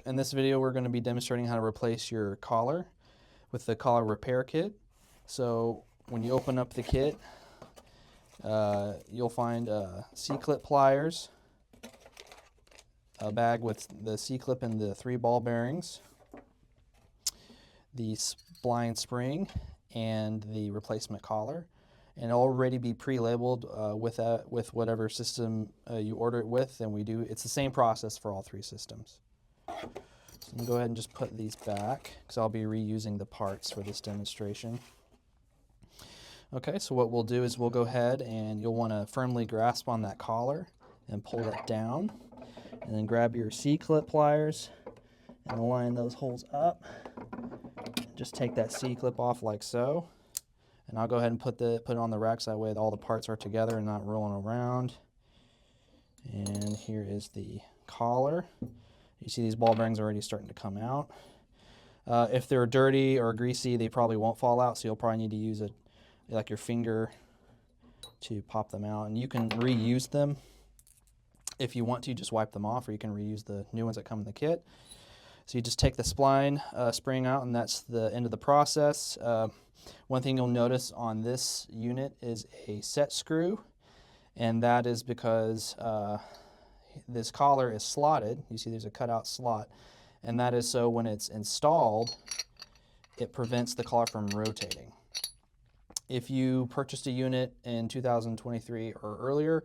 In this video, we're going to be demonstrating how to replace your collar with the collar repair kit. So when you open up the kit, you'll find C-clip pliers, a bag with the C-clip and the 3 ball bearings, the spline spring, and the replacement collar. And it'll already be pre-labeled with whatever system you order it with, and it's the same process for all 3 systems. So I'm going to go ahead and just put these back because I'll be reusing the parts for this demonstration. Okay, so what we'll do is we'll go ahead and you'll want to firmly grasp on that collar and pull that down, and then grab your C-clip pliers and line those holes up. Just take that C-clip off like so. And I'll go ahead and put it on the rack so that way all the parts are together and not rolling around. And here is the collar. You see these ball bearings are already starting to come out. If they're dirty or greasy, they probably won't fall out, so you'll probably need to use like your finger to pop them out. And you can reuse them if you want to, just wipe them off, or you can reuse the new ones that come in the kit. So you just take the spline spring out, and that's the end of the process. One thing you'll notice on this unit is a set screw, and that is because this collar is slotted. You see there's a cutout slot, and that is so when it's installed, it prevents the collar from rotating. If you purchased a unit in 2023 or earlier,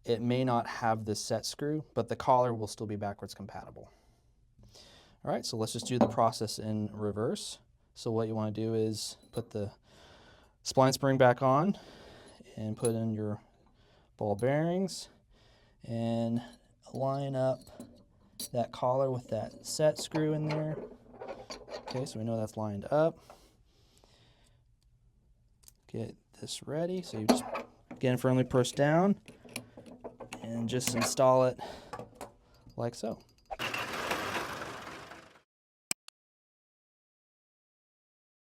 it may not have this set screw, but the collar will still be backwards compatible. All right, so let's just do the process in reverse. So what you want to do is put the spline spring back on and put in your ball bearings and line up that collar with that set screw in there. Okay, so we know that's lined up. Get this ready. So you just again firmly press down and just install it like so.